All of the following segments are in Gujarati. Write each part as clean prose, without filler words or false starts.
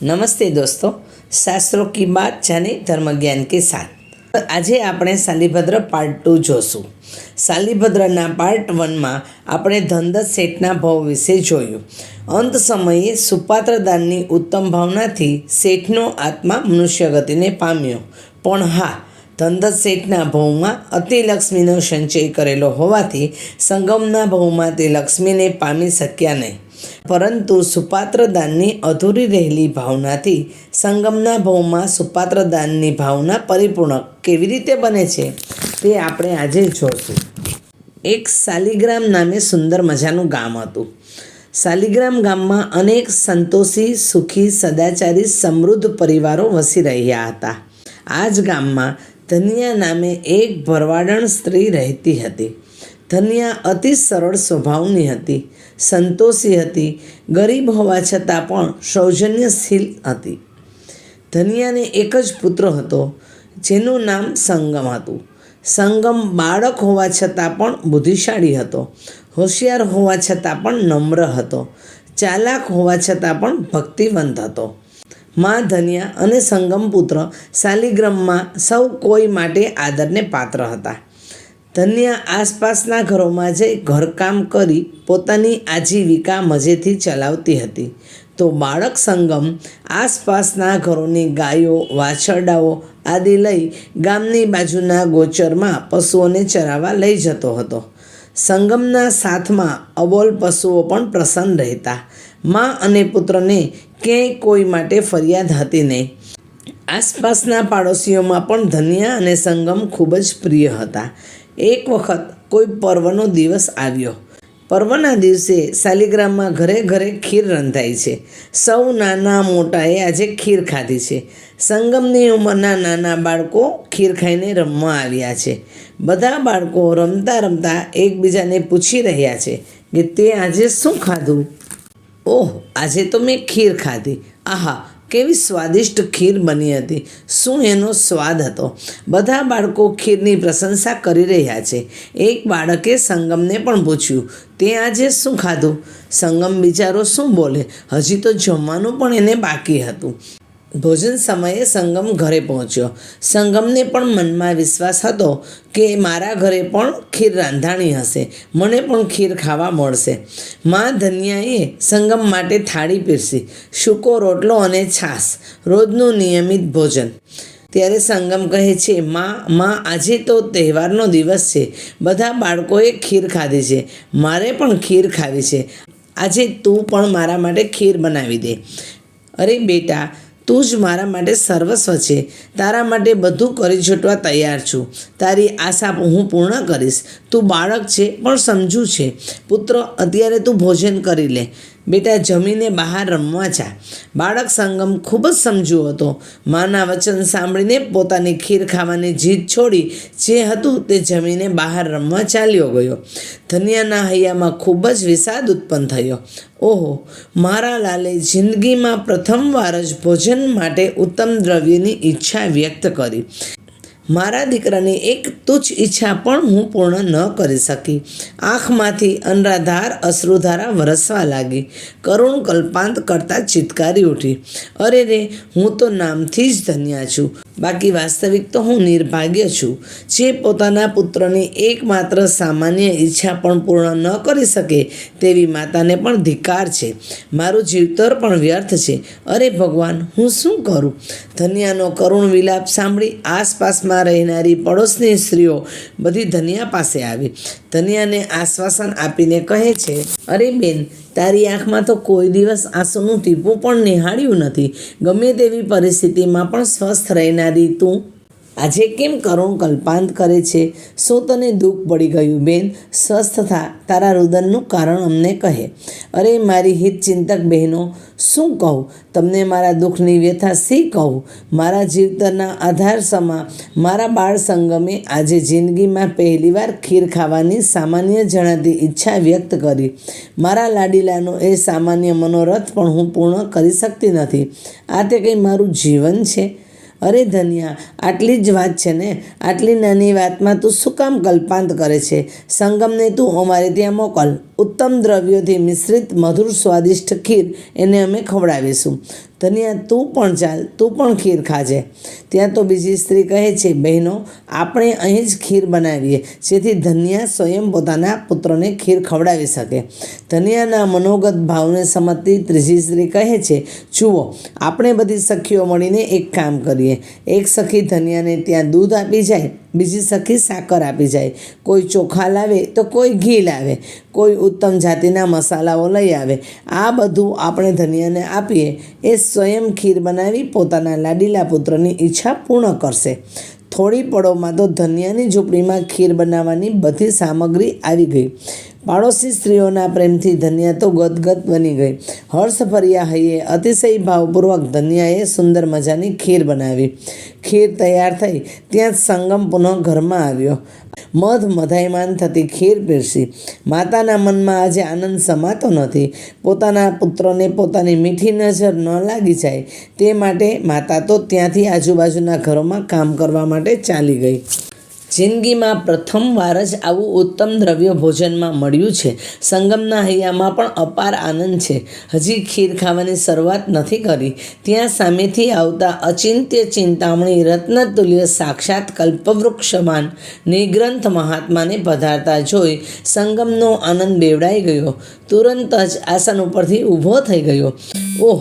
नमस्ते दोस्तों, शास्त्रों की बात जाने धर्म ज्ञान के साथ। આજે આપણે શાલીભદ્ર પાર્ટ 2 જોશું। શાલીભદ્રના પાર્ટ 1માં આપણે ધનદત્ત શેઠના ભવ વિશે જોયું। અંત સમયે સુપાત્રદાનની ઉત્તમ ભાવનાથી શેઠનો આત્મા મનુષ્ય ગતિને પામ્યો, પણ હા, ધનદત્ત શેઠના ભવમાં અતિલક્ષ્મીનો સંચય કરેલો હોવાથી સંગમના ભવમાં તે લક્ષ્મીને પામી શક્યા નહીં, પરંતુ સુપાત્રદાનની અધૂરી રહેલી ભાવનાથી સંગમના ભવમાં સુપાત્રદાનની ભાવના પરિપૂર્ણ કેવી રીતે બને છે તે આપણે આજે જોઈશું। એક શાલિગ્રામ નામે સુંદર મજાનું ગામ હતું। શાલિગ્રામ ગામમાં અનેક સંતોષી, સુખી, સદાચારી, સમૃદ્ધ પરિવારો વસી રહ્યા હતા। આ જ ગામમાં ધન્યા નામે એક ભરવાડણ સ્ત્રી રહેતી હતી। ધન્યા અતિ સરળ સ્વભાવની હતી, સંતોષી હતી, ગરીબ હોવા છતાં પણ સૌજન્યશીલ હતી। ધન્યાને એક જ પુત્ર હતો, જેનું નામ સંગમ હતું। સંગમ બાળક હોવા છતાં પણ બુદ્ધિશાળી હતો, હોશિયાર હોવા છતાં પણ નમ્ર હતો, ચાલાક હોવા છતાં પણ ભક્તિવંત હતો। મા ધન્યા અને સંગમ પુત્ર શાલિગ્રામમાં સૌ કોઈ માટે આદરને પાત્ર હતા। ધન્યા આસપાસના ઘરોમાં જઈ ઘરકામ કરી પોતાની આજીવિકા મજેથી ચલાવતી હતી, તો બાળક સંગમ આસપાસના ઘરોની ગાયો, વાછરડાઓ આદિ લઈ ગામની બાજુના ગોચરમાં પશુઓને ચરાવવા લઈ જતો હતો। સંગમના સાથમાં અબોલ પશુઓ પણ પ્રસન્ન રહેતા। મા અને પુત્રને ક્યાંય કોઈ માટે ફરિયાદ હતી નહીં। આસપાસના પાડોશીઓમાં પણ ધન્યા અને સંગમ ખૂબ જ પ્રિય હતા। એક વખત કોઈ પર્વનો દિવસ આવ્યો। પર્વના દિવસે શાલિગ્રામમાં ઘરે ઘરે ખીર રંધાઈ છે। સૌ નાના મોટાએ આજે ખીર ખાધી છે। સંગમની ઉંમરના નાના બાળકો ખીર ખાઈને રમવા આવ્યા છે। બધા બાળકો રમતા રમતા એકબીજાને પૂછી રહ્યા છે કે તે આજે શું ખાધું? ઓહ, આજે તો મેં ખીર ખાધી। આહા, કેવી સ્વાદિષ્ટ ખીર બની હતી! શું એનો સ્વાદ હતો! બધા બાળકો ખીરની પ્રશંસા કરી રહ્યા છે। એક બાળકે સંગમને પણ પૂછ્યું, તે આજે શું ખાધું? સંગમ બિચારો શું બોલે? હજી તો જમવાનું પણ એને બાકી હતું। ભોજન સમયે સંગમ ઘરે પહોંચ્યો। સંગમને પણ મનમાં વિશ્વાસ હતો કે મારા ઘરે પણ ખીર રાંધાણી હશે, મને પણ ખીર ખાવા મળશે। મા ધન્યાએ સંગમ માટે થાળી પીરસી, સૂકો રોટલો અને છાશ, રોજનું નિયમિત ભોજન। ત્યારે સંગમ કહે છે, માં, આજે તો તહેવારનો દિવસ છે, બધા બાળકોએ ખીર ખાધી છે, મારે પણ ખીર ખાવી છે। આજે તું પણ મારા માટે ખીર બનાવી દે। અરે બેટા, તું જ મારા માટે સર્વસ્વ છે, તારા માટે બધું કરી છૂટવા તૈયાર છું, તારી આશા હું પૂર્ણ કરીશ। તું બાળક છે પણ સમજુ છે। પુત્ર, અત્યારે તું ભોજન કરી લે, બેટા જમીને બહાર રમવા જા। બાળક સંગમ ખૂબ જ સમજુ હતો। માના વચન સાંભળીને પોતાની ખીર ખાવાની જીદ છોડી જે હતું તે જમીને બહાર રમવા ચાલ્યો ગયો। ધન્યાના હૈયામાં ખૂબ જ વિષાદ ઉત્પન્ન થયો। ઓહો, મારા લાલે જિંદગીમાં પ્રથમવાર જ ભોજન માટે ઉત્તમ દ્રવ્યની ઈચ્છા વ્યક્ત કરી। મારા દીકરાની એક તુચ્છ ઈચ્છા પણ હું પૂર્ણ ન કરી શકી। આંખમાંથી અનરાધાર અશ્રુધારા વરસવા લાગી। કરુણ કલ્પાંત કરતાં ચિત્કારી ઉઠી, અરે રે, હું તો નામથી જ ધન્યા છું, બાકી વાસ્તવિક તો હું નિર્ભાગ્ય છું, જે પોતાના પુત્રની એકમાત્ર સામાન્ય ઈચ્છા પણ પૂર્ણ ન કરી શકે તેવી માતાને પણ ધિક્કાર છે। મારું જીવતર પણ વ્યર્થ છે। અરે ભગવાન, હું શું કરું? ધન્યાનો કરુણ વિલાપ સાંભળી આસપાસમાં રહેનારી પડોશની સ્ત્રીઓ બધી ધન્યા પાસે આવી। ધન્યાને આશ્વાસન આપીને કહે છે, અરે બેન, તારી આંખમાં તો કોઈ દિવસ આંસુનું ટીપું પણ નિહાળ્યું નથી। ગમે તેવી પરિસ્થિતિમાં પણ સ્વસ્થ રહેનારી તું આજે કેમ કરુણ કલ્પાંત કરે છે? શું તને દુઃખ પડી ગયું બેન? સ્વસ્થ થા, તારા રુદનનું કારણ અમને કહે। અરે મારી હિતચિંતક બહેનો, શું કહું તમને? મારા દુઃખની વ્યથા શી કહું? મારા જીવતરના આધાર સમા મારા બાળ સંગમે આજે જિંદગીમાં પહેલીવાર ખીર ખાવાની સામાન્ય જણાતી ઈચ્છા વ્યક્ત કરી। મારા લાડીલાનો એ સામાન્ય મનોરથ પણ હું પૂર્ણ કરી શકતી નથી। આ તે કંઈ મારું જીવન છે? અરે ધન્યા, આટલી જ વાત છે ને? આટલી નાની વાતમાં તું શું કામ કલ્પાંત કરે છે? સંગમને તું અમારે ત્યાં મોકલ, ઉત્તમ દ્રવ્યોથી મિશ્રિત મધુર સ્વાદિષ્ટ ખીર એને અમે ખવડાવીશું। ધનિયા તું પણ ચાલ, તું પણ ખીર ખાજે. ત્યાં તો બીજી સ્ત્રી કહે છે, બહેનો, આપણે અહીં જ ખીર બનાવીએ, જેથી ધનિયા સ્વયં પોતાના પુત્રને ખીર ખવડાવી શકે. ધનિયાના મનોગત ભાવને સમજતી ત્રીજી સ્ત્રી કહે છે, જુઓ, આપણે બધી સખીઓ મળીને એક કામ કરીએ. એક સખી ધનિયાને ત્યાં દૂધ આપી જાય, બીજી સખી સાકર આપી જાય, કોઈ ચોખા લાવે તો કોઈ ઘી લાવે, કોઈ ઉત્તમ જાતિના મસાલાઓ લઈ આવે. આ બધું આપણે ધનિયાને આપીએ, એ સ્વયં ખીર બનાવી પોતાના લાડીલા પુત્રની ઈચ્છા પૂર્ણ કરશે. થોડી પળોમાં તો ધનિયાની ઝૂંપડીમાં ખીર બનાવવાની બધી સામગ્રી આવી ગઈ. પાડોશી સ્ત્રીઓના પ્રેમથી ધનિયા તો ગદગદ બની ગઈ. હર્ષભર્યા હૈયે અતિશય ભાવપૂર્વક ધનિયાએ સુંદર મજાની ખીર બનાવી. ખીર તૈયાર થઈ ત્યાં જ સંગમ પુનઃ ઘરમાં આવ્યો. મધાયમાન થતી ખીર પીરસી. માતાના મનમાં આજે આનંદ સમાતો નથી. પોતાના પુત્રને પોતાની મીઠી નજર ન લાગી જાય તે માટે માતા તો ત્યાંથી આજુબાજુના ઘરોમાં કામ કરવા માટે ચાલી ગઈ. જિંદગીમાં પ્રથમવાર જ આવું ઉત્તમ દ્રવ્ય ભોજનમાં મળ્યું છે. સંગમના હૈયામાં પણ અપાર આનંદ છે. હજી ખીર ખાવાની શરૂઆત નથી કરી, ત્યાં સામેથી આવતા અચિંત્ય ચિંતામણી રત્નતુલ્ય સાક્ષાત કલ્પવૃક્ષમાન નિગ્રંથ મહાત્માને પધારતા જોઈ સંગમનો આનંદ બેવડાઈ ગયો. તુરંત જ આસન ઉપરથી ઊભો થઈ ગયો. ઓહ,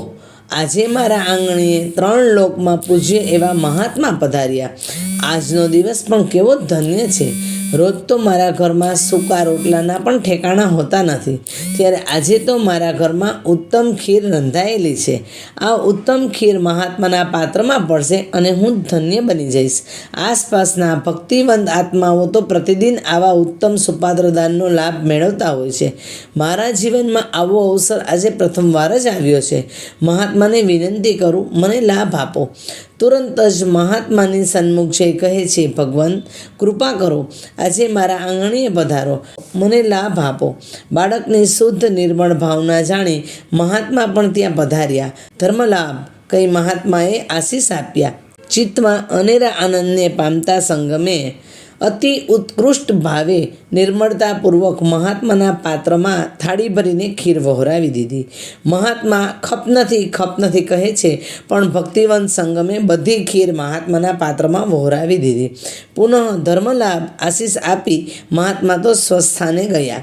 આજે મારા આંગણીએ 3 લોકમાં પૂજ્ય એવા મહાત્મા પધાર્યા. આજનો દિવસ પણ કેવો ધન્ય છે. રોજ તો મારા ઘરમાં સૂકા રોટલાના પણ ઠેકાણા હોતા નથી, ત્યારે આજે તો મારા ઘરમાં ઉત્તમ ખીર રંધાયેલી છે. આ ઉત્તમ ખીર મહાત્માના પાત્રમાં પડશે અને હું ધન્ય બની જઈશ. આસપાસના ભક્તિવંત આત્માઓ તો પ્રતિદિન આવા ઉત્તમ સુપાત્રદાનનો લાભ મેળવતા હોય છે. મારા જીવનમાં આવો અવસર આજે પ્રથમવાર જ આવ્યો છે. મહાત્માને વિનંતી કરું, મને લાભ આપો. તુરંત જ મહાત્માની સન્મુખ જઈ કહે છે, ભગવાન, કૃપા કરો, આજે મારા આંગણીએ પધારો, મને લાભ આપો. બાળકની શુદ્ધ નિર્મળ ભાવના જાણી મહાત્મા પણ ત્યાં પધાર્યા. ધર્મલાભ કહી મહાત્માએ આશીષ આપ્યા. ચિત્તમાં અનેરા આનંદને પામતા સંગમે અતિ ઉત્કૃષ્ટ ભાવે નિર્મળતાપૂર્વક મહાત્માના પાત્રમાં થાળી ભરીને ખીર વહોરાવી દીધી. મહાત્મા ખપ નથી કહે છે, પણ ભક્તિવંત સંગમે બધી ખીર મહાત્માના પાત્રમાં વહોરાવી દીધી. પુનઃ ધર્મલાભ આશીષ આપી મહાત્મા તો સ્વસ્થાને ગયા.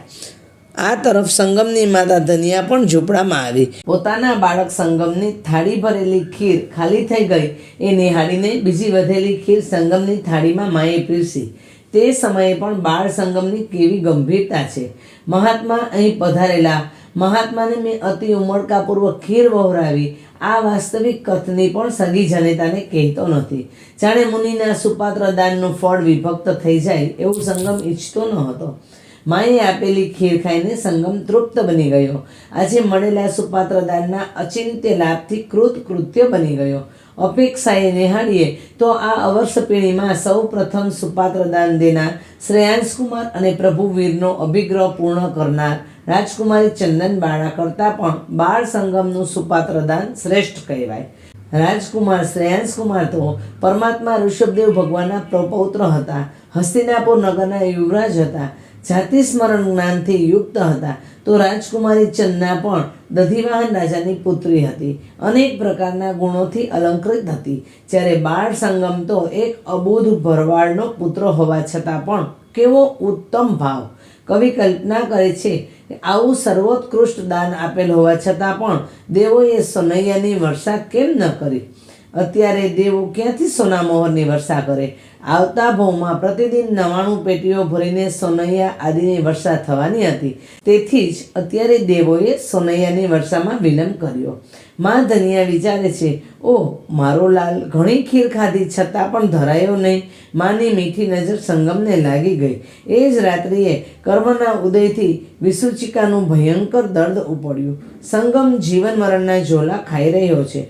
આ તરફ સંગમની માતા ધનિયા પણ ઝૂંપડામાં આવી. પોતાના બાળક સંગમની થાળી ભરેલી ખીર ખાલી થઈ ગઈ એ નિહાળીને બીજી વધેલી ખીર સંગમની થાળીમાં માએ પીરસી. તે સમયે પણ બાળ સંગમની કેવી ગંભીરતા છે. મહાત્મા અહીં પધારેલા. મહાત્માને મેં અતિ ઉમળકાપૂર્વક ખીર વહોરાવી. આ વાસ્તવિક કથની પણ સગી જનેતાને કહેતો નથી. જાણે મુનિના સુપાત્ર દાનનું ફળ વિભક્ત થઈ જાય એવું સંગમ ઈચ્છતો ન હતો. માએ આપેલી ખીર ખાઈને સંગમ તૃપ્ત બની ગયો. આજે મળેલા સુપાત્ર દાનના અચિંત્ય લાભથી કૃતકૃત્ય બની ગયો. અપેક્ષાએ નિહાળીએ તો આ અવર્ષ પેઢીમાં સૌ પ્રથમ સુપાત્ર દાન દેનાર શ્રેયાંશકુમાર અને પ્રભુવીરનો અભિગ્રહ પૂર્ણ કરનાર રાજકુમારી ચંદનબાળા કરતાં પણ બાળ સંગમનું સુપાત્ર દાન શ્રેષ્ઠ કહેવાય. રાજકુમાર શ્રેયાંશકુમાર તો પરમાત્મા ઋષભદેવ ભગવાનના પ્રપૌત્ર હતા. હસ્તિનાપુર નગરના યુવરાજ હતા. જાતિ સ્મરણ જ્ઞાનથી યુક્ત હતા. તો રાજકુમારી ચંદના પણ દધિવાહન રાજાની પુત્રી હતી. અનેક પ્રકારના ગુણોથી અલંકૃત હતી. જ્યારે બાળ સંગમ તો એક અબોધ ભરવાડનો પુત્ર હોવા છતાં પણ કેવો ઉત્તમ ભાવ! કવિ કલ્પના કરે છે કે આવું સર્વોત્કૃષ્ટ દાન આપેલ હોવા છતાં પણ દેવોએ સોનૈયાની વર્ષા કેમ ન કરી? અત્યારે દેવો ક્યાંથી સોના મોહરની વર્ષા કરે? આવતા ભવમાં પ્રતિદિન 99 પેટીઓ ભરીને સોનૈયા આદિની વર્ષા થવાની હતી. તેથી જ અત્યારે દેવોએ સોનૈયાની વર્ષામાં વિલંબ કર્યો. માં ધનિયા વિચારે છે, ઓહ, મારો લાલ ઘણી ખીર ખાધી છતાં પણ ધરાયો નહીં. માની મીઠી નજર સંગમને લાગી ગઈ. એ જ રાત્રિએ કર્મના ઉદયથી વિસૂચિકાનું ભયંકર દર્દ ઉપડ્યું. સંગમ જીવન મરણના ઝોલા ખાઈ રહ્યો છે,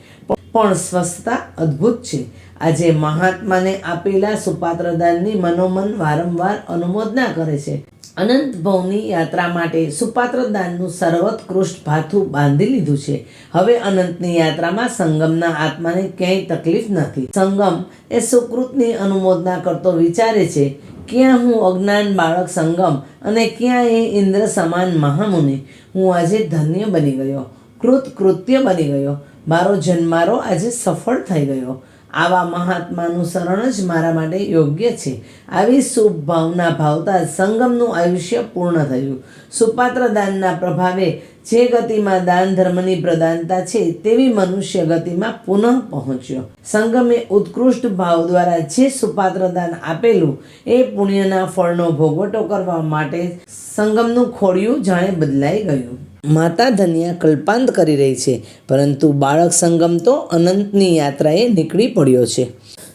પણ સ્વસ્થતા અદ્ભુત છે. આજે મહાત્માને આપેલા સુપાત્રદાનની મનોમન વારંવાર અનુમોદના કરે છે. અનંત ભવની યાત્રા માટે સુપાત્રદાનનું સર્વોત્કૃષ્ટ ભાથું બાંધી લીધું છે. હવે અનંતની યાત્રામાં સંગમના આત્માને ક્યાંય તકલીફ નથી. સંગમ એ સુકૃતની અનુમોદના કરતો વિચારે છે, ક્યાં હું અજ્ઞાન બાળક સંગમ અને ક્યાં એ ઇન્દ્ર સમાન મહામુનિ. હું આજે ધન્ય બની ગયો, કૃતકૃત્ય બની ગયો. મારો જન્મારો આજે સફળ થઈ ગયો. આવા મહાત્માનું શરણ જ મારા માટે યોગ્ય છે. આવી શુભ ભાવના ભાવતા સંગમનું આયુષ્ય પૂર્ણ થયું. સુપાત્ર દાનના પ્રભાવે જે ગતિમાં દાન ધર્મની પ્રધાનતા છે તેવી મનુષ્ય ગતિમાં પુનઃ પહોંચ્યો. સંગમે ઉત્કૃષ્ટ ભાવ દ્વારા જે સુપાત્ર દાન આપેલું એ પુણ્યના ફળનો ભોગવટો કરવા માટે સંગમનું ખોડિયું જાણે બદલાઈ ગયું. માતા ધન્યા કલ્પાંત કરી રહી છે, પરંતુ બાળક સંગમ તો અનંતની યાત્રાએ નીકળી પડ્યો છે.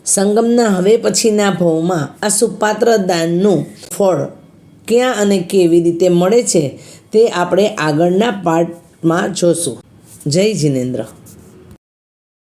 સંગમના હવે પછીના ભવમાં આ સુપાત્ર દાનનું ફળ ક્યાં અને કેવી રીતે મળે છે તે આપણે આગળના પાઠમાં જોશું. જય જિનેન્દ્ર.